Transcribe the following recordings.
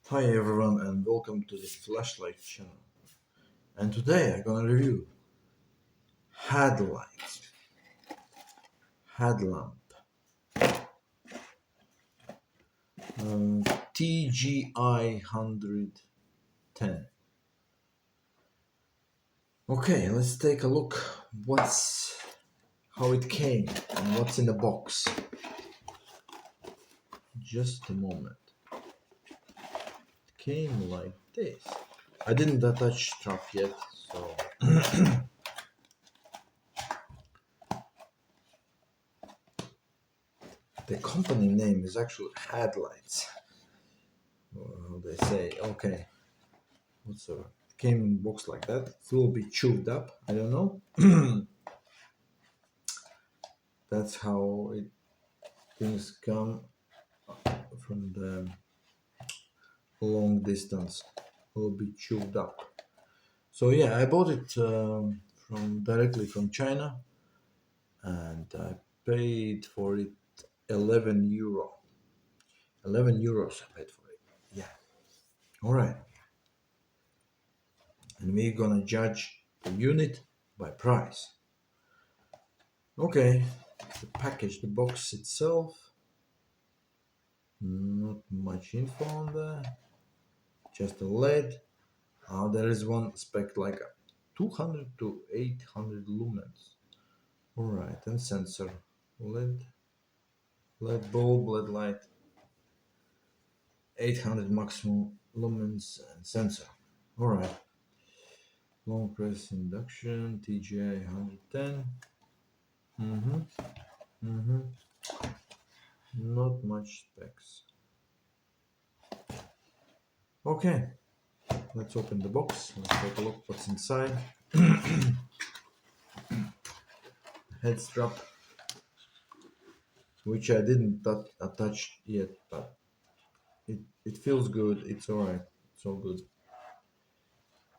Hi everyone and welcome to the flashlight channel. And today I'm gonna review headlight, headlamp, TGI-110. Okay, let's take a look. How it came and what's in the box. Just a moment. It came like this. I didn't attach strap yet, so the company name is actually Headlights. How they say? Okay. Whatsoever. It came in box like that. It will be chewed up. I don't know. That's how things come from the long distance. Will be chewed up. So yeah, I bought it from directly from China, and I paid for it 11 euro. 11 euros I paid for it. Yeah. All right. And we're gonna judge the unit by price. Okay. The package, the box itself. Not much info on there. Just a LED. There is one spec like 200 to 800 lumens. Alright, and sensor. LED bulb, LED light. 800 maximum lumens and sensor. Alright. Long press induction, TGA-110. Not much specs. Okay, let's open the box. Let's take a look what's inside. Head strap, which I didn't attach yet, but it feels good. It's alright. It's all good.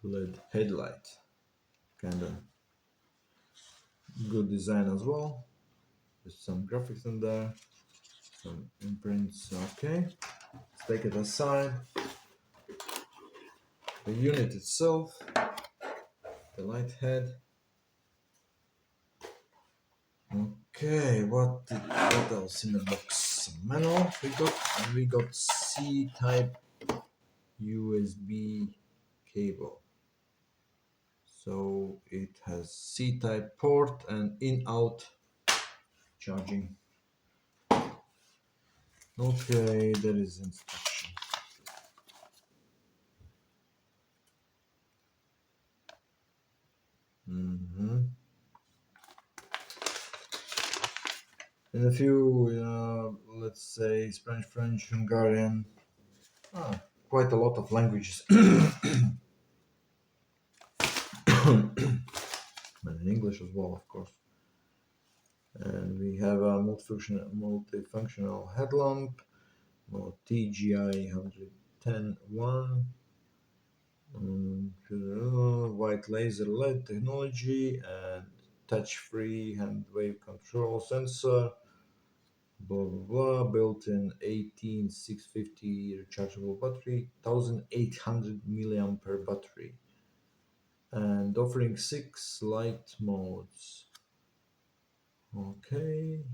LED headlight, kind of good design as well. There's some graphics in there, some imprints. Okay, let's take it aside. The unit itself, the light head. Okay, what else in the box? Some manual we got C-type USB cable. So it has C-type port and in-out charging. Okay, there is instruction. And a few, let's say, Spanish, French, Hungarian, quite a lot of languages. And in English as well, of course. And we have a multifunctional headlamp, TGI-110 white laser LED technology and touch-free hand wave control sensor. Blah blah blah. Built-in 18650 rechargeable battery, 1800 milliampere battery, and offering 6 light modes. Okay.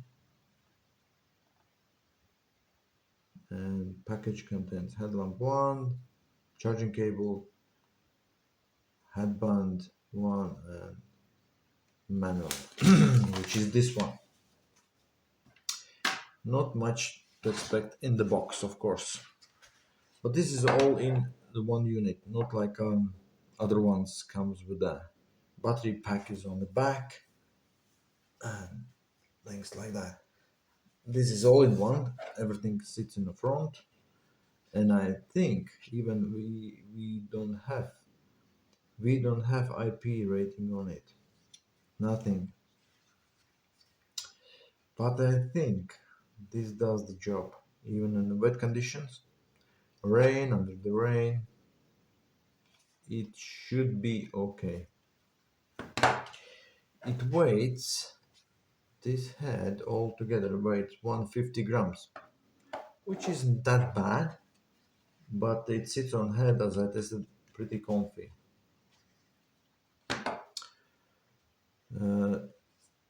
And package contains headlamp 1, charging cable, headband 1, and manual, which is this one. Not much to expect in the box, of course, but this is all in the one unit, not like other ones comes with a battery pack is on the back and things like that. This is all in one. Everything sits in the front, and I think even we don't have IP rating on it. Nothing. But I think this does the job, even in the wet conditions, rain, under the rain. It should be okay. It weighs, this head altogether weighs 150 grams, which isn't that bad. but it sits on head as I tested, pretty comfy.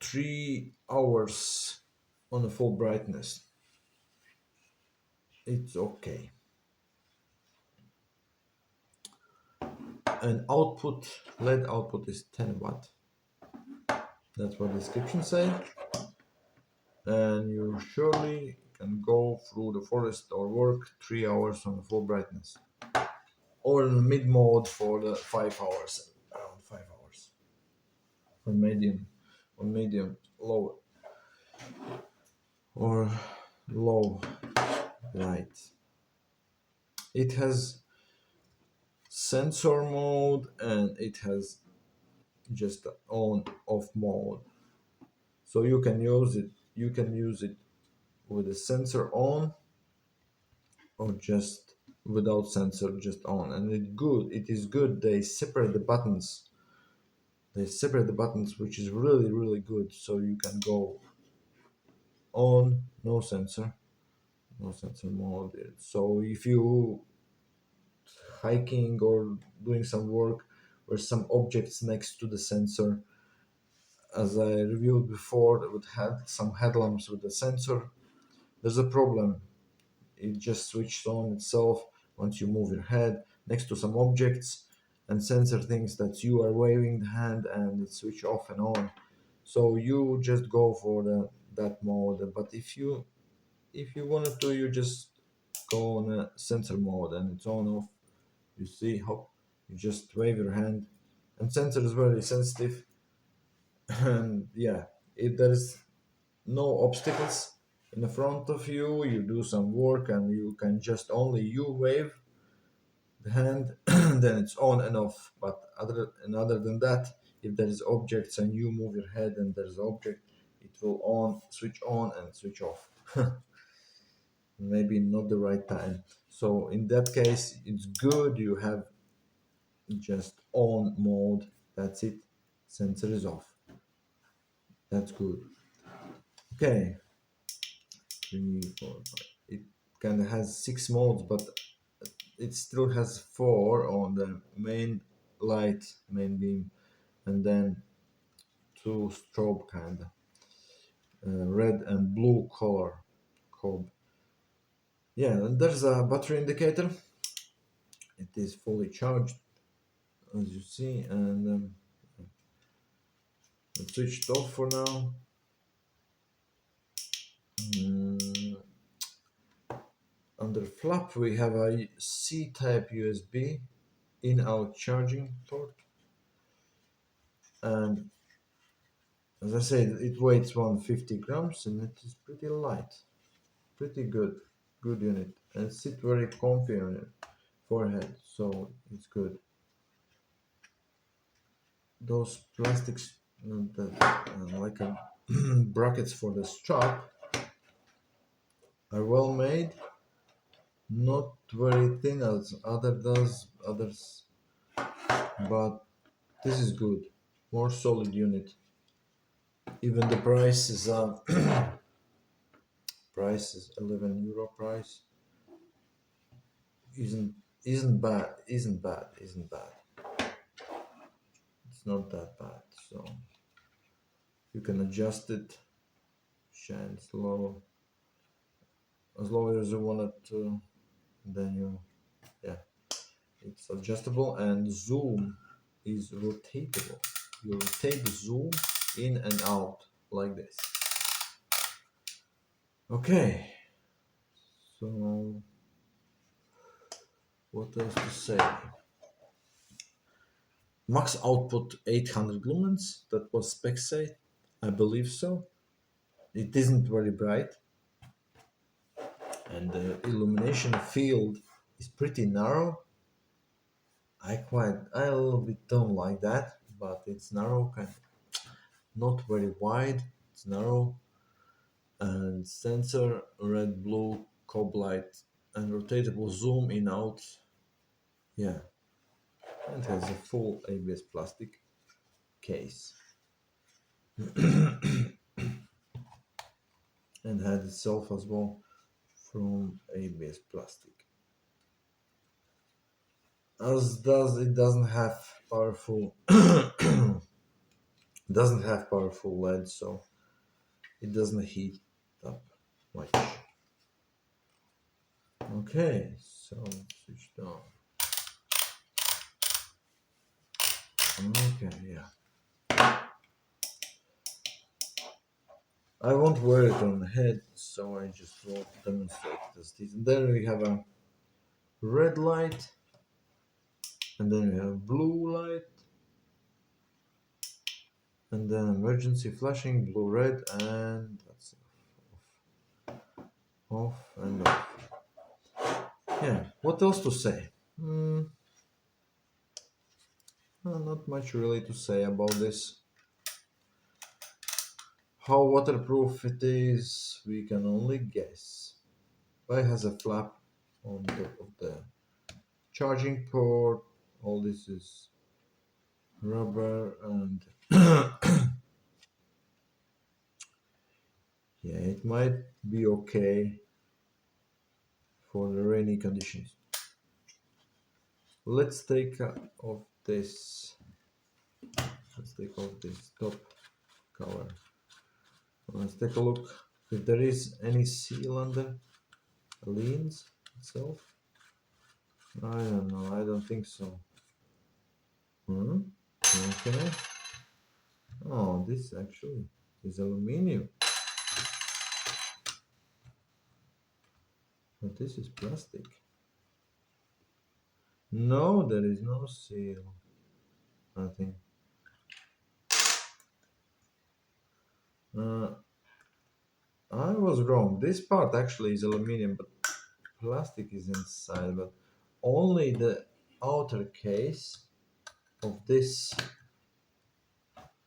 3 hours on a full brightness, it's okay. And output, LED output is 10 watt. That's what the description say. And you surely can go through the forest or work 3 hours on full brightness, or in mid mode for the 5 hours, around 5 hours, on medium low or low light. It has sensor mode and it has just on off mode, so you can use it with the sensor on or just without sensor, just on. And it is good they separate the buttons, which is really really good. So you can go on, no sensor, no sensor mode. So if you hiking or doing some work or some objects next to the sensor, as I reviewed before, that would have some headlamps with the sensor, there's a problem. It just switched on itself once you move your head next to some objects, and sensor thinks that you are waving the hand and it switch off and on. So you just go for that mode. But if you wanted to, you just go on a sensor mode and it's on off. You see how you just wave your hand, and sensor is very sensitive. And yeah, if there is no obstacles in the front of you, you do some work and you can just only you wave the hand, then it's on and off. But other than that, if there is objects and you move your head and there's object, it will switch on and switch off. Maybe not the right time. So in that case, it's good you have just on mode. That's it. Sensor is off. That's good. Okay. 3, 4, 5. It kind of has 6 modes, but it still has 4 on the main light, main beam, and then 2 strobe kind of red and blue color code. Yeah, and there's a battery indicator. It is fully charged, as you see, and it's switched off for now. Mm, Under flap we have a C-type USB in-out charging port, and as I said, it weighs 150 grams and it is pretty light, pretty good unit, and it sits very comfy on your forehead, so it's good. Those plastics that like a brackets for the strap are well made, not very thin as others, but this is good, more solid unit. Even the price is price is €11 price. Isn't isn't bad, isn't bad, isn't bad. It's not that bad. So you can adjust it, shine slow, as low as you want it to. Then yeah, it's adjustable, and zoom is rotatable. You rotate the zoom in and out like this. Okay, so what else to say? Max output 800 lumens, that was spec say. I believe so. It isn't very bright, and the illumination field is pretty narrow. I a little bit don't like that, but it's narrow, kind of not very wide. It's narrow, and sensor red, blue, cob light, and rotatable zoom in out. Yeah, and has a full ABS plastic case, and had itself as well from ABS plastic. as does it doesn't have powerful doesn't have powerful LED, so it doesn't heat up much. Okay, so switch down. Okay, yeah. I won't wear it on the head, so I just will demonstrate this. And then we have a red light, and then we have blue light, and then emergency flashing, blue, red, and that's off and off. Yeah, what else to say? Not much really to say about this. How waterproof it is, we can only guess. But it has a flap on top of the charging port. All this is rubber, and yeah, it might be okay for the rainy conditions. Let's take off this. Let's take off this top cover. Let's take a look if there is any seal under the lens itself. I don't know. I don't think so. Okay. Oh, this actually is aluminium, but this is plastic. No, there is no seal. Nothing. Uh, I was wrong. This part actually is aluminium, but plastic is inside. But only the outer case of this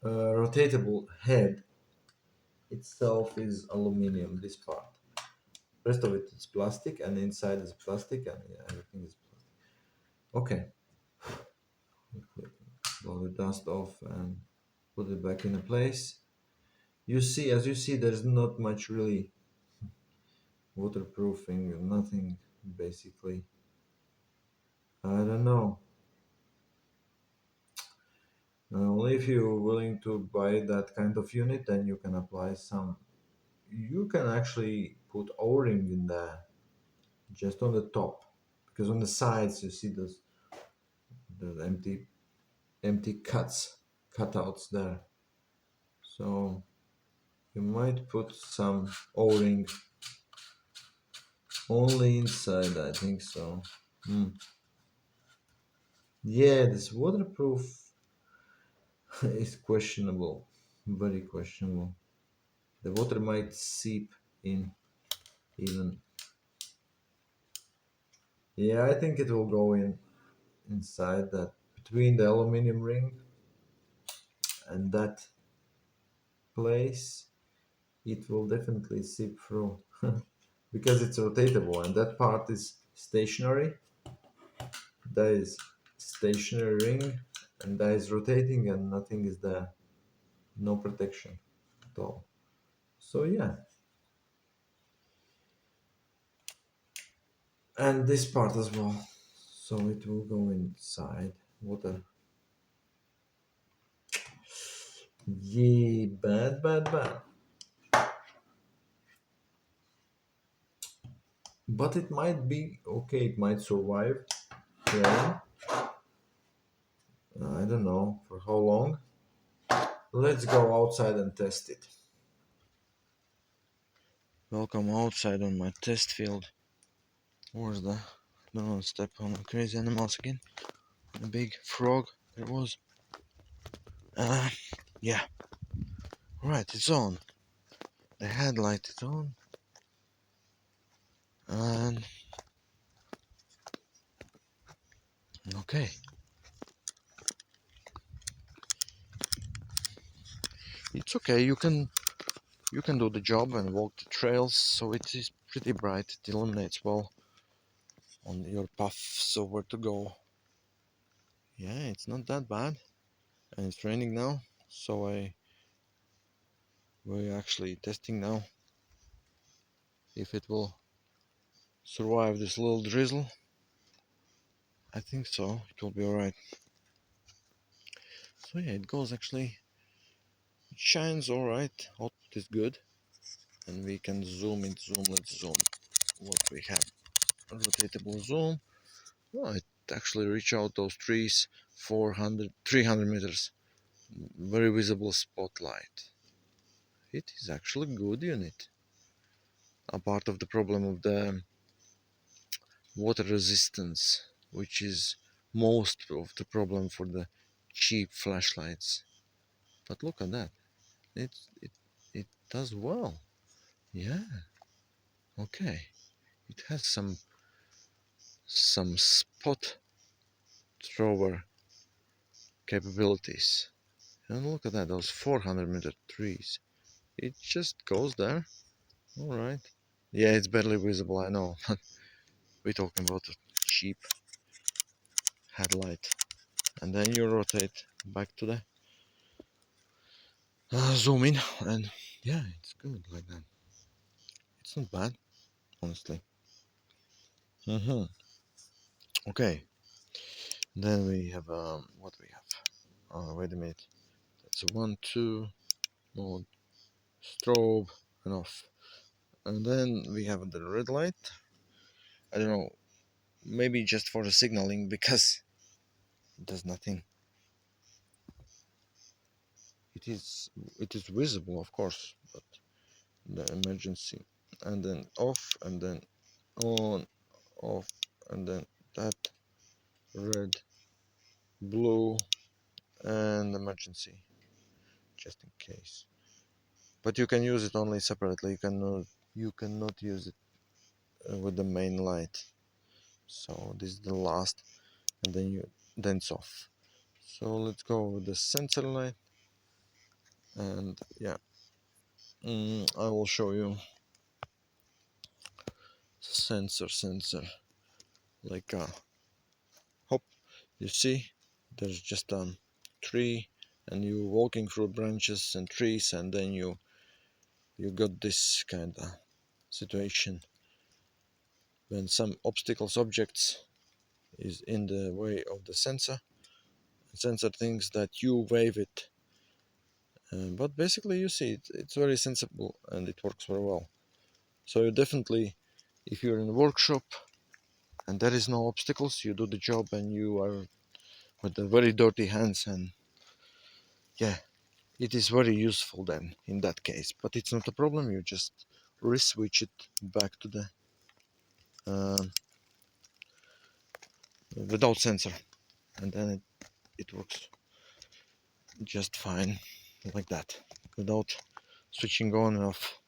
rotatable head itself is aluminium. This part. Rest of it is plastic, and inside is plastic, and yeah, everything is plastic. Okay. Blow the dust off and put it back in place. As you see, there's not much really waterproofing, nothing basically. I don't know. Only if you're willing to buy that kind of unit, then you can apply some. You can actually put O-ring in there, just on the top, because on the sides you see the empty cutouts there. So you might put some O-ring only inside. I think so. Yeah, this waterproof is questionable, very questionable. The water might seep in even. Yeah, I think it will go inside that, between the aluminum ring and that place. It will definitely seep through because it's rotatable, and that part is stationary. That is stationary ring, and that is rotating, and nothing is there. No protection at all. So yeah. And this part as well, so it will go inside water. Yeah, bad, but it might be okay, it might survive. Yeah, I don't know for how long. Let's go outside and test it. Welcome outside on my test field. Where's the, don't step on crazy animals again. A big frog there was. Yeah, right, it's on. The headlight is on, and okay. It's okay, you can do the job and walk the trails, so it is pretty bright. It illuminates well on your path, so where to go. Yeah, it's not that bad, and it's raining now, so we're actually testing now if it will survive this little drizzle. I think so. It will be alright. So yeah, it goes actually. It shines alright. Output is good. And we can zoom it. Zoom. Let's zoom. What we have. Rotatable zoom. Oh, it actually reach out those trees 400, 300 meters. Very visible spotlight. It is actually good unit. A part of the problem of the water resistance, which is most of the problem for the cheap flashlights. But look at that. It it it does well. Yeah. Okay. It has some spot thrower capabilities. And look at that, those 400-meter trees. It just goes there. All right. Yeah, it's barely visible, I know. We're talking about a cheap headlight. And then you rotate back to the zoom in, and yeah, it's good like that. It's not bad, honestly. Mm-hmm. Okay. Then we have what we have. Wait a minute. That's a 1, 2 mode, strobe, and off. And then we have the red light. I don't know. Maybe just for the signaling because it does nothing. It is it is visible, of course, but the emergency, and then off, and then on, off, and then that red, blue, and emergency, just in case. But you can use it only separately. You cannot use it with the main light. So this is the last, and then it's off. So let's go with the sensor light, and yeah, I will show you sensor like hop. You see, there's just a tree, and you walking through branches and trees, and then you got this kind of situation when some obstacles objects is in the way of the sensor thinks that you wave it, but basically you see it's very sensible and it works very well. So you definitely, if you're in a workshop and there is no obstacles, you do the job and you are with the very dirty hands, and yeah, it is very useful then in that case. But it's not a problem, you just re-switch it back to the um, without sensor, and then it works just fine like that without switching on and off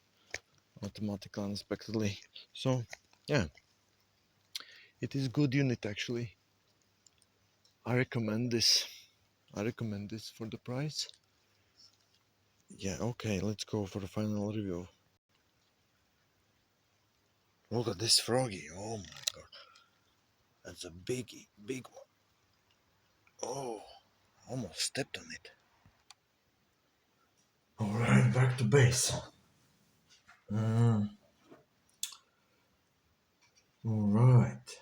automatically unexpectedly. So yeah, it is good unit actually. I recommend this. I recommend this for the price. Yeah, okay, let's go for the final review. Look at this froggy. Oh my god. That's a big one. Oh, almost stepped on it. Alright, back to base. Alright.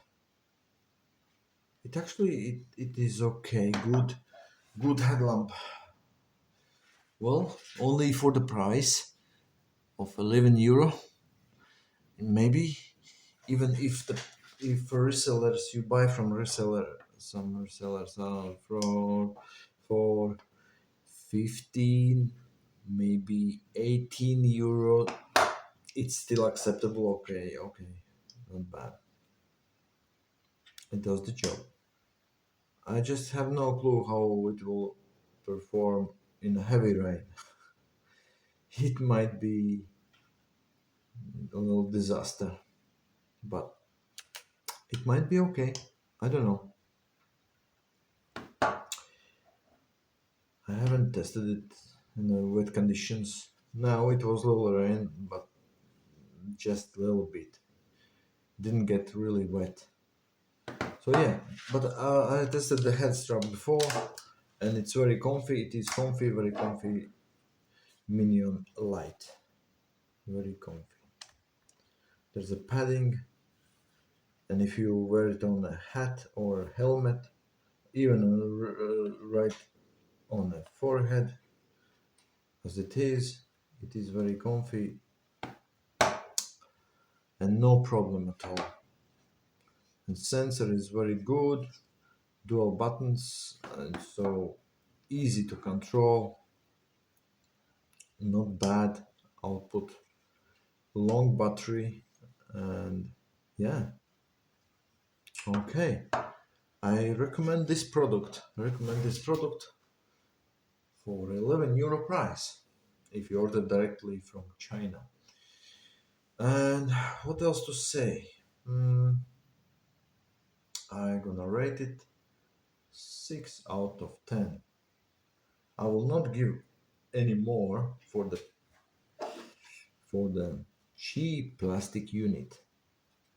It actually it is okay. Good headlamp. Well, only for the price of 11 euro. Maybe even if resellers you buy from some resellers are for 15, maybe 18 euro, it's still acceptable. Okay, not bad. It does the job. I just have no clue how it will perform in a heavy rain. It might be a little disaster, but it might be okay. I don't know. I haven't tested it in wet conditions. Now it was a little rain, but just a little bit. Didn't get really wet. So yeah, but I tested the head strap before, and it's very comfy. It is comfy, very comfy. Minion light, very comfy. There's a padding, and if you wear it on a hat or a helmet, even right on a forehead, as it is very comfy and no problem at all. And sensor is very good, dual buttons, and so easy to control, not bad output, long battery, and yeah, okay. I recommend this product. For 11 euro price if you order directly from China. And what else to say? I'm gonna rate it 6 out of 10. I will not give any more for the cheap plastic unit,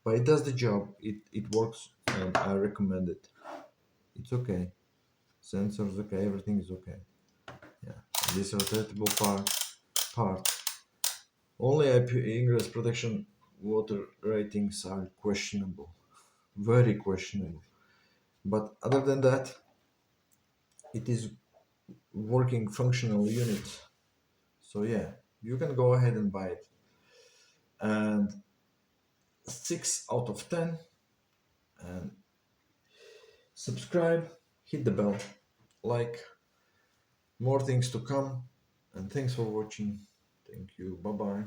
but it does the job. It works, and I recommend it. It's okay. Sensors okay. Everything is okay. Yeah. This rotatable part. Only IP ingress protection water ratings are questionable, very questionable. But other than that, it is working functional unit. So yeah, you can go ahead and buy it. And 6 out of 10. And subscribe, hit the bell, like, more things to come. And thanks for watching. Thank you. Bye bye.